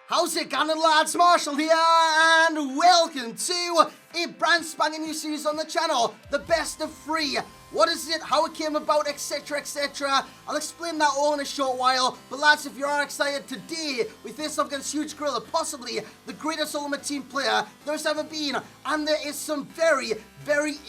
How's it going, lads? Marshall here, and welcome to a brand spanking new series on the channel, the best of 3. What is it, how it came about, etc, etc. I'll explain that all in a short while, but lads, if you are excited, today we face off against HugeGorilla, possibly the greatest Ultimate Team player there's ever been, and there is some very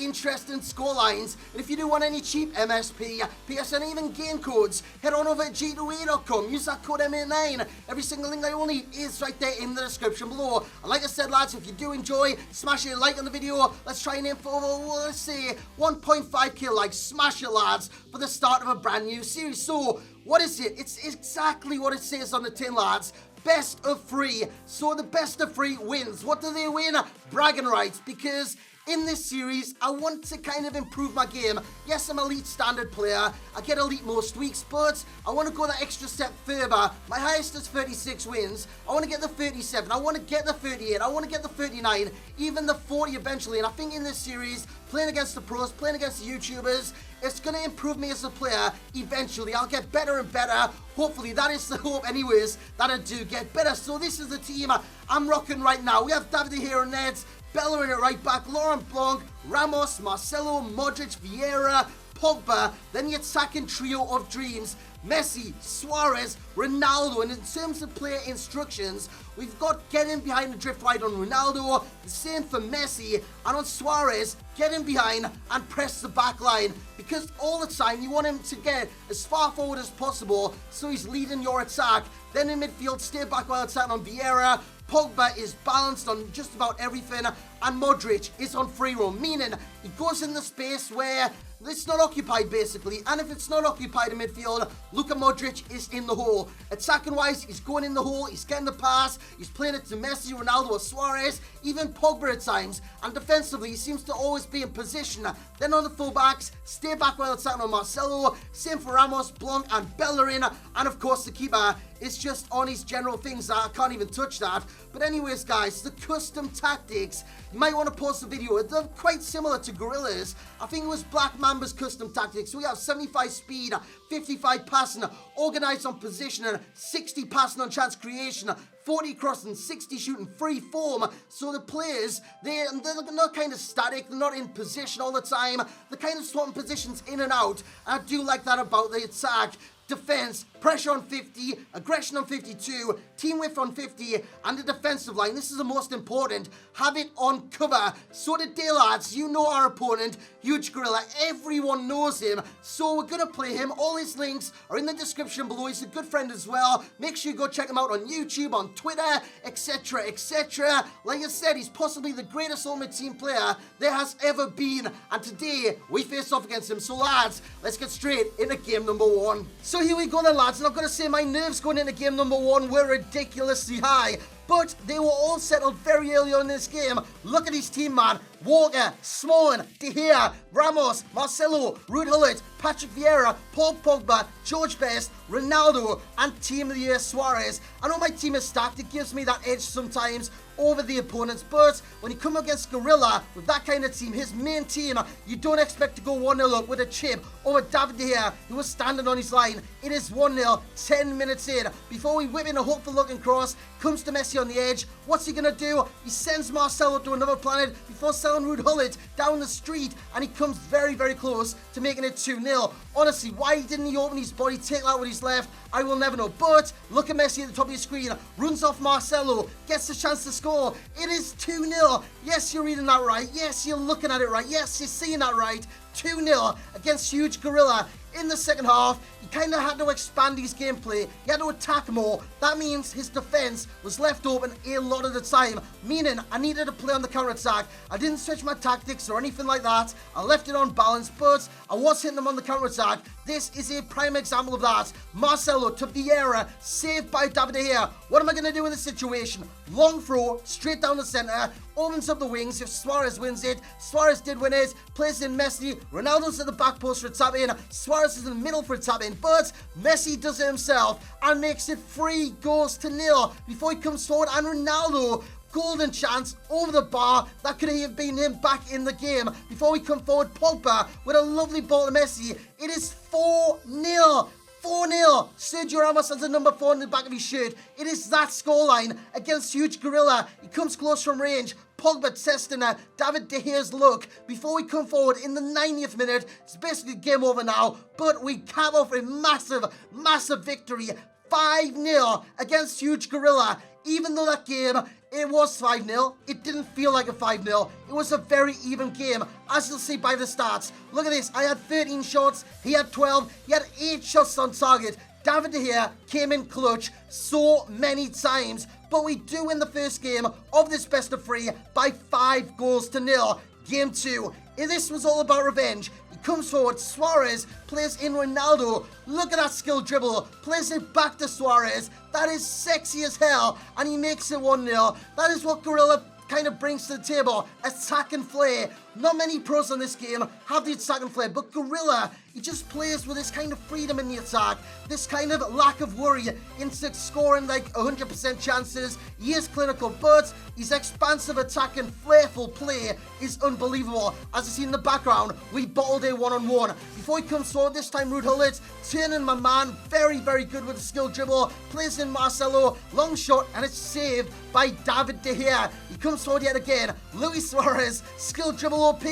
interesting scorelines. And if you do want any cheap MSP, PSN, even game codes, head on over to g2a.com, use that code MA9. Every single link that you will need is right there in the description below. And like I said, lads, if you do enjoy, smash a like on the video. Let's try and aim for, let's say, 1.5k likes. Smash it, lads, for the start of a brand new series. So, what is it? It's exactly what it says on the tin, lads. Best of 3. So the best of 3 wins. What do they win? Bragging rights, because in this series, I want to kind of improve my game. Yes, I'm an elite standard player. I get elite most weeks, but I want to go that extra step further. My highest is 36 wins. I want to get the 37. I want to get the 38. I want to get the 39, even the 40 eventually. And I think in this series, playing against the pros, playing against the YouTubers, it's going to improve me as a player eventually. I'll get better and better. Hopefully, that is the hope anyways, that I do get better. So this is the team I'm rocking right now. We have David here and Neds, Bellerin at right back, Laurent Blanc, Ramos, Marcelo, Modric, Vieira, Pogba, then the attacking trio of dreams, Messi, Suarez, Ronaldo. And in terms of player instructions, we've got get in behind the drift right on Ronaldo, the same for Messi, and on Suarez, get in behind and press the back line, because all the time you want him to get as far forward as possible so he's leading your attack. Then in midfield, stay back while attacking on Vieira. Pogba is balanced on just about everything, and Modric is on free roam, meaning he goes in the space where it's not occupied basically, and if it's not occupied in midfield, Luka Modric is in the hole. Attacking wise, he's going in the hole, he's getting the pass, he's playing it to Messi, Ronaldo or Suarez, even Pogba at times, and defensively he seems to always be in position. Then on the fullbacks, stay back while attacking on Marcelo, same for Ramos, Blanc and Bellerin, and of course the keeper is just on his general things. I can't even touch that. But anyways, guys, the custom tactics, you might want to pause the video. They're quite similar to Gorilla's. I think it was Black Mamba's custom tactics. We have 75 speed, 55 passing, organized on position, and 60 passing on chance creation, 40 crossing, 60 shooting, free form. So the players, they're not kind of static, they're not in position all the time. They're kind of swapping positions in and out. I do like that about the attack. Defense, pressure on 50, aggression on 52, team width on 50, and the defensive line, this is the most important, have it on cover. So today, lads, you know our opponent, HugeGorilla, everyone knows him, so we're going to play him. All his links are in the description below. He's a good friend as well. Make sure you go check him out on YouTube, on Twitter, etc, etc. Like I said, he's possibly the greatest Ultimate Team player there has ever been, and today we face off against him. So lads, let's get straight into game number 1. So here we go then, lads, and I've got to say my nerves going into game number 1 were ridiculously high, but they were all settled very early on in this game. Look at his team, man. Walker, Smalling, De Gea, Ramos, Marcelo, Ruud Gullit, Patrick Vieira, Paul Pogba, George Best, Ronaldo, and Team of the Year Suarez. I know my team is stacked, it gives me that edge sometimes over the opponents, but when you come against Gorilla with that kind of team, his main team, you don't expect to go 1-0 up with a chip over David De Gea, who was standing on his line. It is 1-0, 10 minutes in. Before we whip in a hopeful looking cross, comes to Messi on the edge. What's he gonna do? He sends Marcelo to another planet before selling Ruud Gullit down the street, and he comes very close to making it 2-0. Honestly, why didn't he open his body, take that with his left? I will never know. But look at Messi at the top of your screen, runs off Marcelo, gets the chance to score. It is 2-0. Yes, you're reading that right. Yes, you're looking at it right. Yes, you're seeing that right. 2-0 against HugeGorilla. In the second half, he kind of had to expand his gameplay. He had to attack more. That means his defense was left open a lot of the time, meaning I needed to play on the counter-attack. I didn't switch my tactics or anything like that. I left it on balance, but I was hitting them on the counter-attack. This is a prime example of that. Marcelo to Vieira, saved by David De Gea. What am I going to do in this situation? Long throw, straight down the centre, opens up the wings if Suarez wins it. Suarez did win it, plays in Messi. Ronaldo's at the back post for a tap-in. Suarez is in the middle for a tap-in, but Messi does it himself and makes it 3-0 before he comes forward, and Ronaldo, golden chance over the bar. That could have been him back in the game. Before we come forward, Pogba with a lovely ball to Messi. It is 4-0. 4-0. Sergio Ramos has a number 4 in the back of his shirt. It is that scoreline against HugeGorilla. He comes close from range. Pogba testing David De Gea's luck before we come forward in the 90th minute. It's basically game over now, but we cap off a massive victory. 5-0 against HugeGorilla. Even though that game, it was 5-0, it didn't feel like a 5-0. It was a very even game, as you'll see by the stats. Look at this, I had 13 shots, he had 12, he had 8 shots on target. David De Gea came in clutch so many times, but we do win the first game of this best of 3 by 5-0. Game 2, this was all about revenge. He comes forward, Suarez plays in Ronaldo. Look at that skill dribble, plays it back to Suarez. That is sexy as hell, and he makes it 1-0. That is what Gorilla kind of brings to the table, attack and flair. Not many pros on this game have the attack and flair, but Gorilla, he just plays with this kind of freedom in the attack, this kind of lack of worry into scoring like 100% chances. He is clinical, but his expansive attack and flairful play is unbelievable. As you see in the background, we bottled a 1-on-1. Before he comes forward, this time Ruud Gullit, turning my man, very good with the skill dribble, plays in Marcelo, long shot, and it's saved by David De Gea. He comes forward yet again, Luis Suarez, skill dribble OP,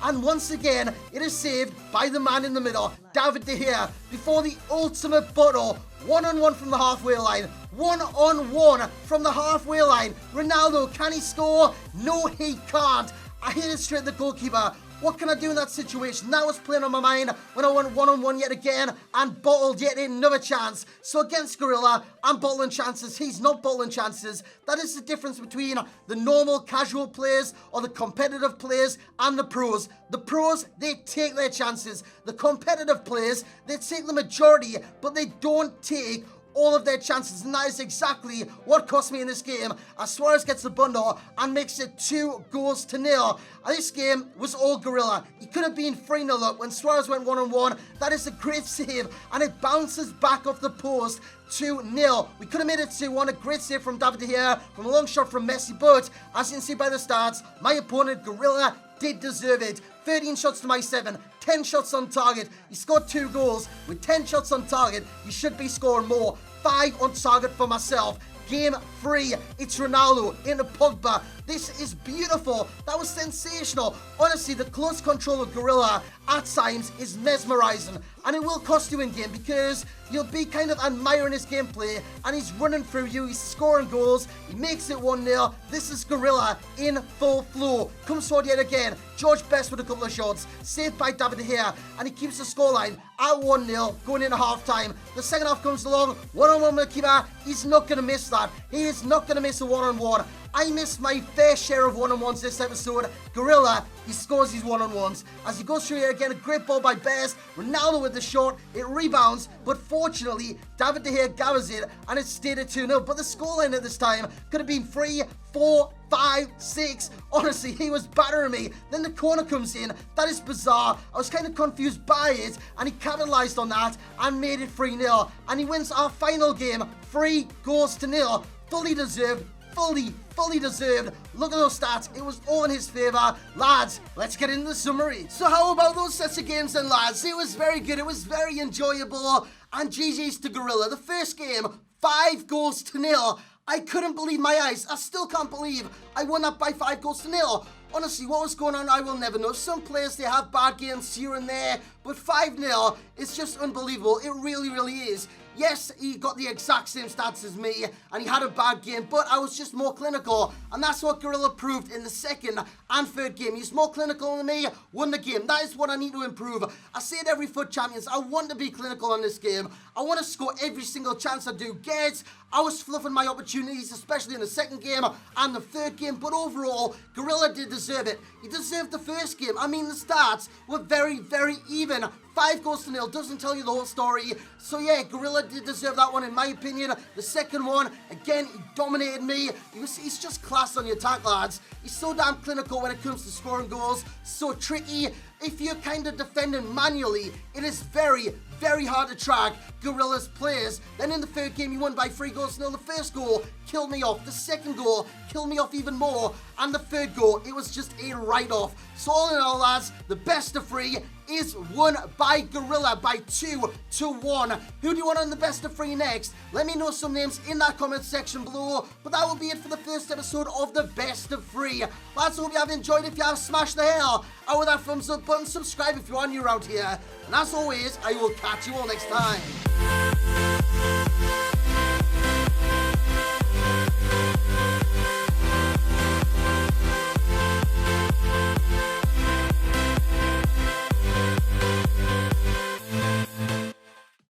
and once again, it is saved by the man in the middle, David De Gea, before the ultimate bottle. 1-on-1 from the halfway line. 1-on-1 from the halfway line. Ronaldo, can he score? No, he can't. I hit it straight at the goalkeeper. What can I do in that situation? That was playing on my mind when I went 1-on-1 yet again and bottled yet another chance. So against Gorilla, I'm bottling chances. He's not bottling chances. That is the difference between the normal casual players or the competitive players and the pros. The pros, they take their chances. The competitive players, they take the majority, but they don't take all of their chances, and that is exactly what cost me in this game, as Suarez gets the bundle and makes it 2-0. This game was all Gorilla. He could have been 3-0 up when Suarez went 1-on-1. That is a great save, and it bounces back off the post. 2-0. We could have made it 2-1. A great save from David De Gea, from a long shot from Messi, but as you can see by the stats, my opponent, Gorilla, did deserve it. 13 shots to my 7, 10 shots on target. He scored 2 goals. With 10 shots on target, he should be scoring more. 5 on target for myself. Game 3, it's Ronaldo into Pogba. This is beautiful. That was sensational. Honestly, the close control of Gorilla at times is mesmerizing, and it will cost you in game because you'll be kind of admiring his gameplay, and he's running through you, he's scoring goals, he makes it 1-0. This is Gorilla in full flow. Comes forward yet again. George Best with a couple of shots, saved by David De Gea, and he keeps the scoreline at 1-0 going into half time. The second half comes along, 1-on-1 with the keeper. He's not going to miss that. He is not going to miss a 1-on-1. I missed my fair share of 1-on-1s this episode. Gorilla, he scores his 1-on-1s. As he goes through here again, a great ball by Best. Ronaldo with the shot, it rebounds, but fortunately, David De Gea gathers it, and it stayed at 2-0. But the scoreline at this time could have been 3, 4, 5, 6. Honestly, he was battering me. Then the corner comes in. That is bizarre. I was kind of confused by it, and he capitalized on that and made it 3-0. And he wins our final game, 3-0. Fully deserved. Fully deserved. Look at those stats. It was all in his favor. Lads, let's get into the summary. So how about those sets of games then, lads? It was very good. It was very enjoyable. And GG's to Gorilla. The first game, 5-0. I couldn't believe my eyes. I still can't believe I won that by 5-0. Honestly, what was going on, I will never know. Some players, they have bad games here and there, but 5-0, it's just unbelievable. It really is. Yes, he got the exact same stats as me, and he had a bad game, but I was just more clinical, and that's what Gorilla proved in the second and third game. He's more clinical than me, won the game. That is what I need to improve. I say it every FUT Champions, I want to be clinical on this game. I want to score every single chance I do get. I was fluffing my opportunities, especially in the second game and the third game, but overall, Gorilla did deserve it. He deserved the first game. I mean, the stats were very even. 5-0 doesn't tell you the whole story. So yeah, Gorilla did deserve that one in my opinion. The second one, again, he dominated me. He's just class on the attack, lads. He's so damn clinical when it comes to scoring goals. So tricky. If you're kind of defending manually, it is very hard to track Gorilla's players. Then in the third game, he won by 3-0. The first goal killed me off. The second goal killed me off even more. And the third goal, it was just a write-off. So all in all, lads, the best of 3 is won by Gorilla by 2-1. Who do you want on the best of 3 next? Let me know some names in that comment section below. But that will be it for the first episode of the best of 3. Lads, I hope you have enjoyed. If you have, smash the hell out with that thumbs up button. Subscribe if you are new around here. And as always, I will catch you all next time.